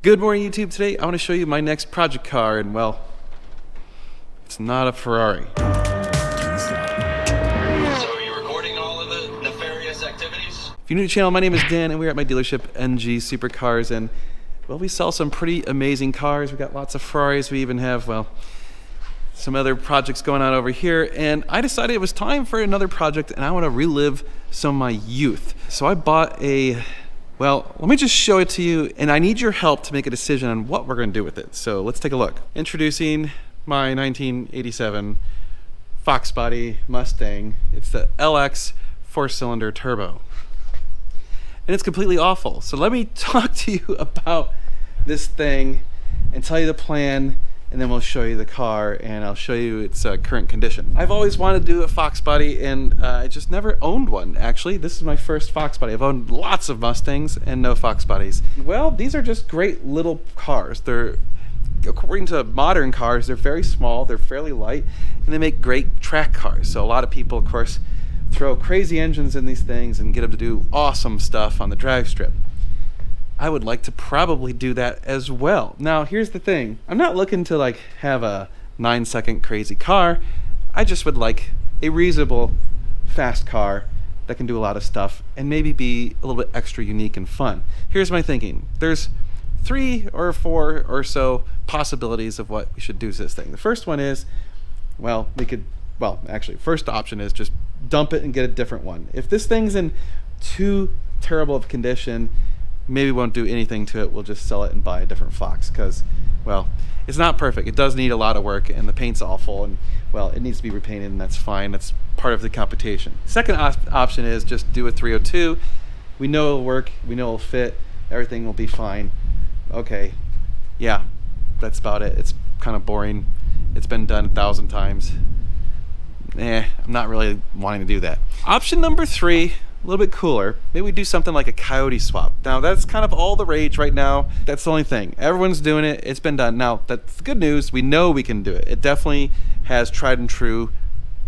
Good morning, YouTube. Today I want to show you my next project car, and well, it's not a Ferrari. So are you recording all of the nefarious activities? If you're new to the channel, my name is Dan, and we're at my dealership, NG Supercars, and well, we sell some pretty amazing cars. We got lots of Ferraris. We even have, well, some other projects going on over here, and I decided it was time for another project, and I want to relive some of my youth. So I bought a, well, let me just show it to you, and I need your help to make a decision on what we're going to do with it. So let's take a look. Introducing my 1987 Foxbody Mustang. It's the LX 4-cylinder turbo. And it's completely awful. So let me talk to you about this thing and tell you the plan, and then we'll show you the car and I'll show you its current condition. I've always wanted to do a Foxbody, and I just never owned one. Actually, this is my first Foxbody. I've owned lots of Mustangs and no Foxbodies. Well, these are just great little cars. They're, according to modern cars, they're very small, they're fairly light, and they make great track cars. So a lot of people, of course, throw crazy engines in these things and get them to do awesome stuff on the drag strip. I would like to probably do that as well. Now, here's the thing. I'm not looking to like have a 9-second crazy car. I just would like a reasonable fast car that can do a lot of stuff and maybe be a little bit extra unique and fun. Here's my thinking. There's 3 or 4 or so possibilities of what we should do to this thing. The first one is, well, actually, first option is just dump it and get a different one. If this thing's in too terrible of condition, maybe we won't do anything to it. We'll just sell it and buy a different Fox because, well, it's not perfect. It does need a lot of work, and the paint's awful, and, well, it needs to be repainted, and that's fine. That's part of the competition. Second option is just do a 302. We know it'll work. We know it'll fit. Everything will be fine. Okay, yeah, that's about it. It's kind of boring. It's been done 1,000 times. I'm not really wanting to do that. Option number 3, a little bit cooler. Maybe we do something like a Coyote swap. Now, that's kind of all the rage right now. That's the only thing. Everyone's doing it. It's been done. Now, that's the good news. We know we can do it. It definitely has tried and true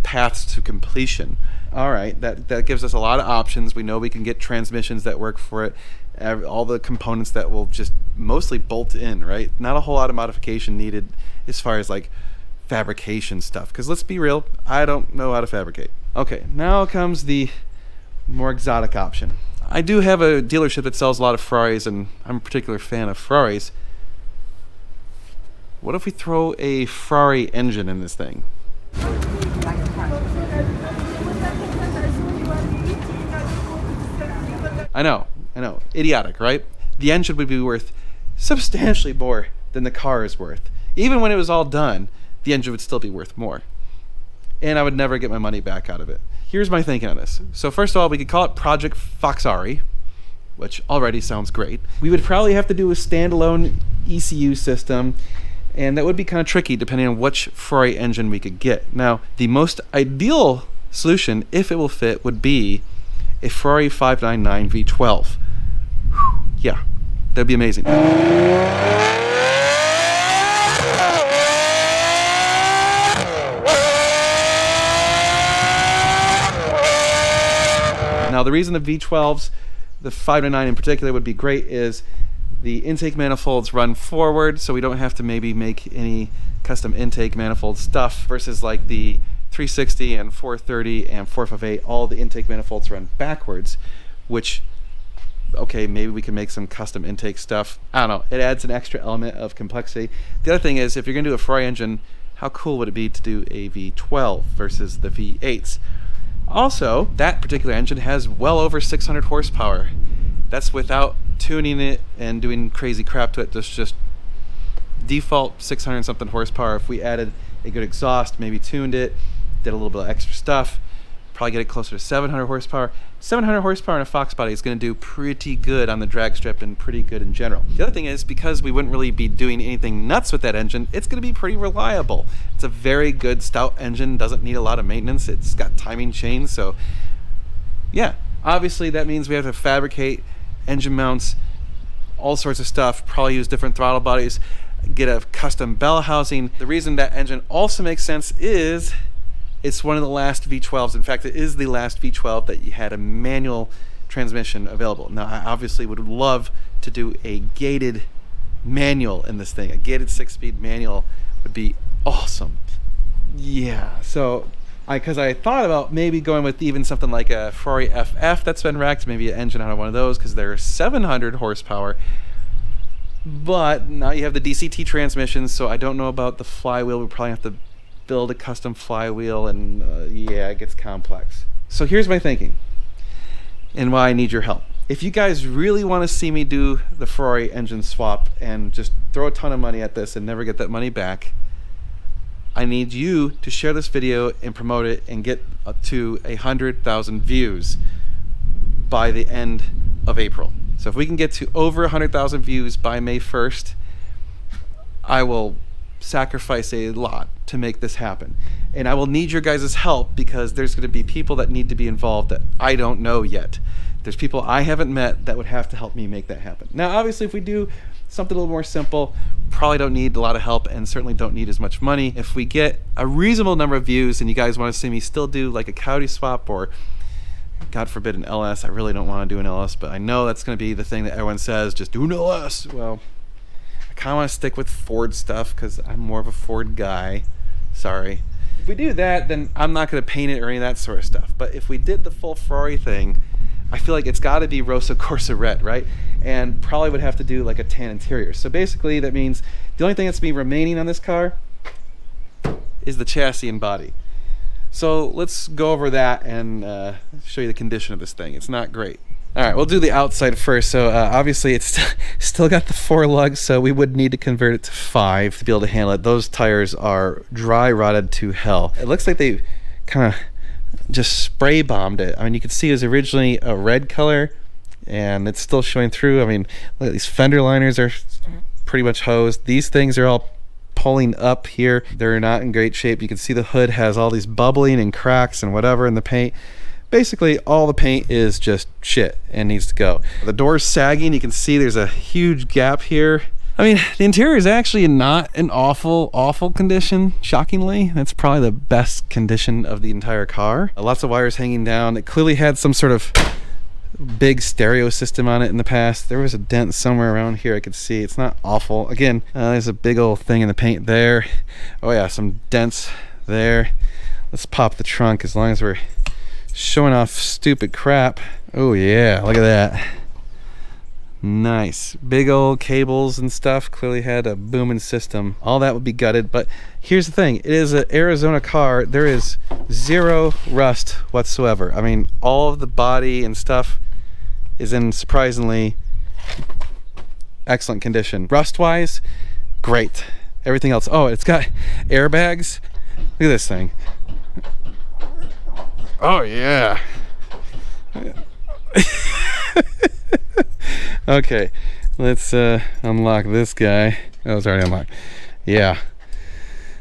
paths to completion. All right, that gives us a lot of options. We know we can get transmissions that work for it. All the components that will just mostly bolt in, right? Not a whole lot of modification needed as far as like fabrication stuff, because let's be real, I don't know how to fabricate. Okay, now comes the more exotic option. I do have a dealership that sells a lot of Ferraris, and I'm a particular fan of Ferraris. What if we throw a Ferrari engine in this thing? I know, idiotic, right? The engine would be worth substantially more than the car is worth. Even when it was all done, the engine would still be worth more. And I would never get my money back out of it. Here's my thinking on this. So first of all, we could call it Project Foxarri, which already sounds great. We would probably have to do a standalone ECU system, and that would be kind of tricky depending on which Ferrari engine we could get. Now, the most ideal solution, if it will fit, would be a Ferrari 599 V12. Whew, yeah, that'd be amazing. Now, the reason the V12s, the 599 in particular, would be great is the intake manifolds run forward, so we don't have to maybe make any custom intake manifold stuff, versus like the 360 and 430 and 458, all the intake manifolds run backwards, which, okay, maybe we can make some custom intake stuff. I don't know. It adds an extra element of complexity. The other thing is, if you're going to do a Ferrari engine, how cool would it be to do a V12 versus the V8s? Also, that particular engine has well over 600 horsepower. That's without tuning it and doing crazy crap to it. Just default 600 something horsepower. If we added a good exhaust, maybe tuned it, did a little bit of extra stuff, probably get it closer to 700 horsepower. 700 horsepower in a Foxbody is going to do pretty good on the drag strip and pretty good in general. The other thing is, because we wouldn't really be doing anything nuts with that engine, it's going to be pretty reliable. It's a very good stout engine, doesn't need a lot of maintenance. It's got timing chains, so yeah. Obviously that means we have to fabricate engine mounts, all sorts of stuff, probably use different throttle bodies, get a custom bell housing. The reason that engine also makes sense is it's one of the last V12s. In fact, it is the last V12 that you had a manual transmission available. Now, I obviously would love to do a gated manual in this thing. A gated 6-speed manual would be awesome. Yeah, so because I thought about maybe going with even something like a Ferrari FF that's been wrecked, maybe an engine out of one of those, because they're 700 horsepower. But now you have the DCT transmission, so I don't know about the flywheel. We probably have to build a custom flywheel, and yeah, it gets complex. So here's my thinking and why I need your help. If you guys really want to see me do the Ferrari engine swap and just throw a ton of money at this and never get that money back, I need you to share this video and promote it and get up to 100,000 views by the end of April. So if we can get to over 100,000 views by May 1st, I will sacrifice a lot to make this happen. And I will need your guys' help, because there's going to be people that need to be involved that I don't know yet. There's people I haven't met that would have to help me make that happen. Now, obviously, if we do something a little more simple, probably don't need a lot of help and certainly don't need as much money. If we get a reasonable number of views and you guys want to see me still do like a Coyote swap or, God forbid, an LS. I really don't want to do an LS, but I know that's going to be the thing that everyone says, just do an LS. Well, I kind of want to stick with Ford stuff because I'm more of a Ford guy. Sorry. If we do that, then I'm not going to paint it or any of that sort of stuff. But if we did the full Ferrari thing, I feel like it's got to be Rosso Corsa red, right? And probably would have to do like a tan interior. So basically that means the only thing that's be remaining on this car is the chassis and body. So let's go over that and show you the condition of this thing. It's not great. All right, we'll do the outside first. So obviously it's still got the 4 lugs, so we would need to convert it to 5 to be able to handle it. Those tires are dry rotted to hell. It looks like they kind of just spray bombed it. I mean, you can see it was originally a red color and it's still showing through. I mean, look at these fender liners are pretty much hosed. These things are all pulling up here. They're not in great shape. You can see the hood has all these bubbling and cracks and whatever in the paint. Basically, all the paint is just shit and needs to go. The door's sagging. You can see there's a huge gap here. I mean, the interior is actually not an awful condition, shockingly. That's probably the best condition of the entire car. Lots of wires hanging down. It clearly had some sort of big stereo system on it in the past. There was a dent somewhere around here I could see. It's not awful. Again, there's a big old thing in the paint there. Oh yeah, some dents there. Let's pop the trunk as long as we're showing off stupid crap. Oh yeah, look at that. Nice. Big old cables and stuff. Clearly had a booming system. All that would be gutted, but here's the thing. It is an Arizona car. There is zero rust whatsoever. I mean, all of the body and stuff is in surprisingly excellent condition. Rust-wise, great. Everything else. Oh, it's got airbags. Look at this thing. Oh, yeah. Okay, let's unlock this guy. Oh, it's already unlocked. Yeah.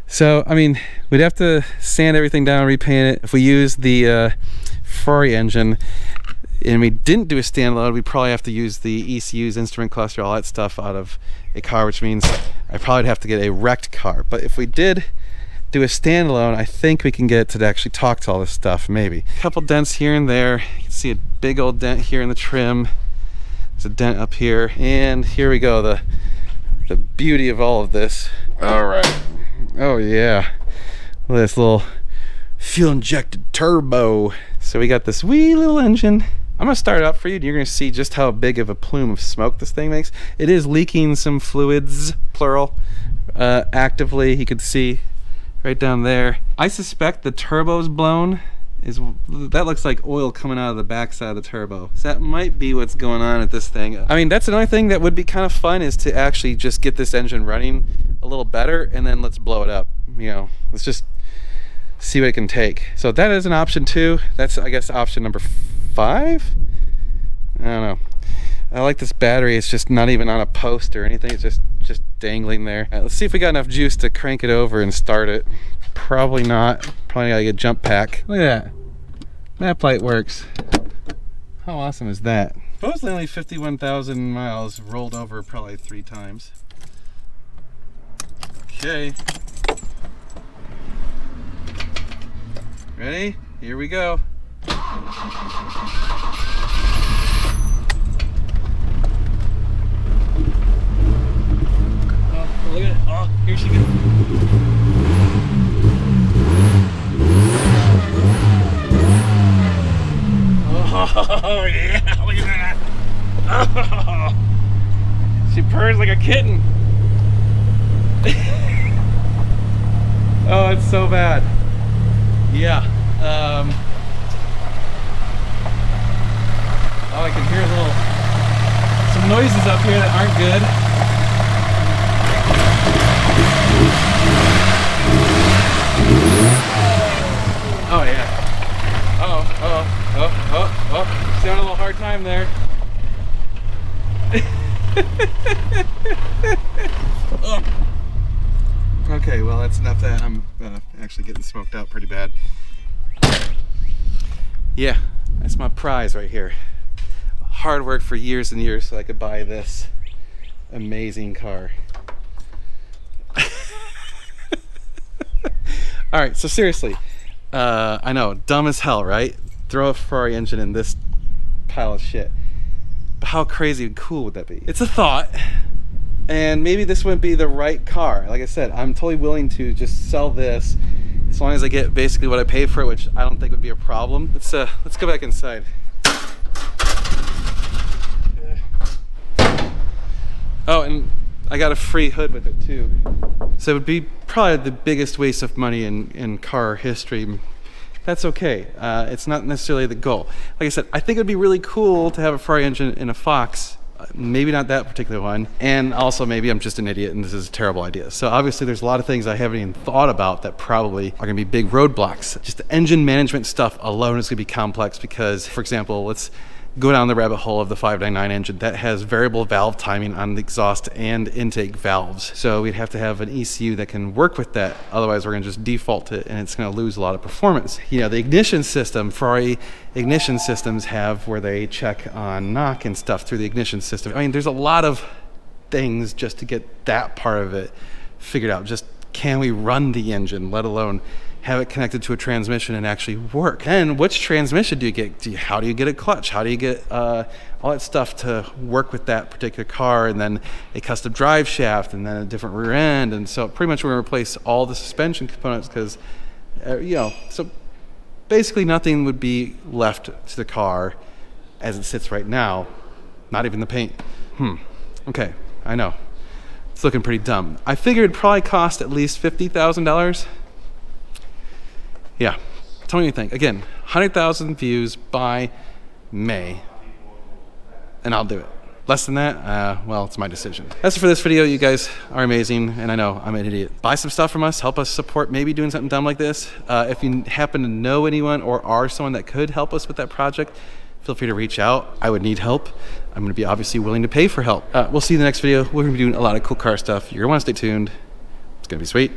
So, I mean, we'd have to sand everything down, repaint it. If we use the Ferrari engine and we didn't do a standalone, we'd probably have to use the ECUs, instrument cluster, all that stuff out of a car, which means I probably would have to get a wrecked car. But if we did do a standalone, I think we can get to actually talk to all this stuff, maybe. A couple dents here and there. You can see a big old dent here in the trim. There's a dent up here, and here we go, the beauty of all of this. All right. Oh yeah, this little fuel injected turbo. So we got this wee little engine. I'm gonna start it up for you and you're gonna see just how big of a plume of smoke this thing makes. It is leaking some fluids, plural, actively. You can see right down there. I suspect the turbo's blown. That looks like oil coming out of the backside of the turbo. So that might be what's going on at this thing. I mean, that's another thing that would be kind of fun, is to actually just get this engine running a little better and then let's blow it up. You know, let's just see what it can take. So that is an option too. That's, I guess, option number 5. I don't know. I like this battery. It's just not even on a post or anything. It's just dangling there. All right, let's see if we got enough juice to crank it over and start it. Probably not. Probably gotta get a jump pack. Look at that. That light works. How awesome is that? Supposedly only 51,000 miles, rolled over probably 3 times. Okay. Ready? Here we go. Oh, here she goes. Oh yeah, look at that. Oh, she purrs like a kitten. Oh, it's so bad. Yeah. Oh, I can hear some noises up here that aren't good. Oh yeah. Oh. She's having a little hard time there. Oh. Okay, well that's enough of that. I'm actually getting smoked out pretty bad. Yeah, that's my prize right here. Hard work for years and years so I could buy this amazing car. All right, so seriously, I know, dumb as hell, right? Throw a Ferrari engine in this pile of shit. But how crazy and cool would that be? It's a thought, and maybe this wouldn't be the right car. Like I said, I'm totally willing to just sell this as long as I get basically what I paid for it, which I don't think would be a problem. Let's go back inside. Oh, and I got a free hood with it too. So it would be probably the biggest waste of money in car history. That's okay. It's not necessarily the goal. Like I said, I think it would be really cool to have a Ferrari engine in a Fox. Maybe not that particular one. And also maybe I'm just an idiot and this is a terrible idea. So obviously there's a lot of things I haven't even thought about that probably are gonna be big roadblocks. Just the engine management stuff alone is gonna be complex because, for example, let's go down the rabbit hole of the 599 engine that has variable valve timing on the exhaust and intake valves. So we'd have to have an ECU that can work with that. Otherwise we're gonna just default it and it's gonna lose a lot of performance. You know, the ignition system, Ferrari ignition systems have where they check on knock and stuff through the ignition system. I mean, there's a lot of things just to get that part of it figured out. Just can we run the engine, let alone have it connected to a transmission and actually work? And which transmission do you get? How do you get a clutch? How do you get all that stuff to work with that particular car? And then a custom drive shaft and then a different rear end. And so pretty much we're gonna replace all the suspension components because, you know, so basically nothing would be left to the car as it sits right now, not even the paint. Okay, I know. It's looking pretty dumb. I figured it'd probably cost at least $50,000. Yeah, tell me what you think. Again, 100,000 views by May, and I'll do it. Less than that, well, it's my decision. That's it for this video. You guys are amazing, and I know I'm an idiot. Buy some stuff from us, help us support maybe doing something dumb like this. If you happen to know anyone or are someone that could help us with that project, feel free to reach out. I would need help. I'm gonna be obviously willing to pay for help. We'll see you in the next video. We're gonna be doing a lot of cool car stuff. You're gonna wanna stay tuned. It's gonna be sweet.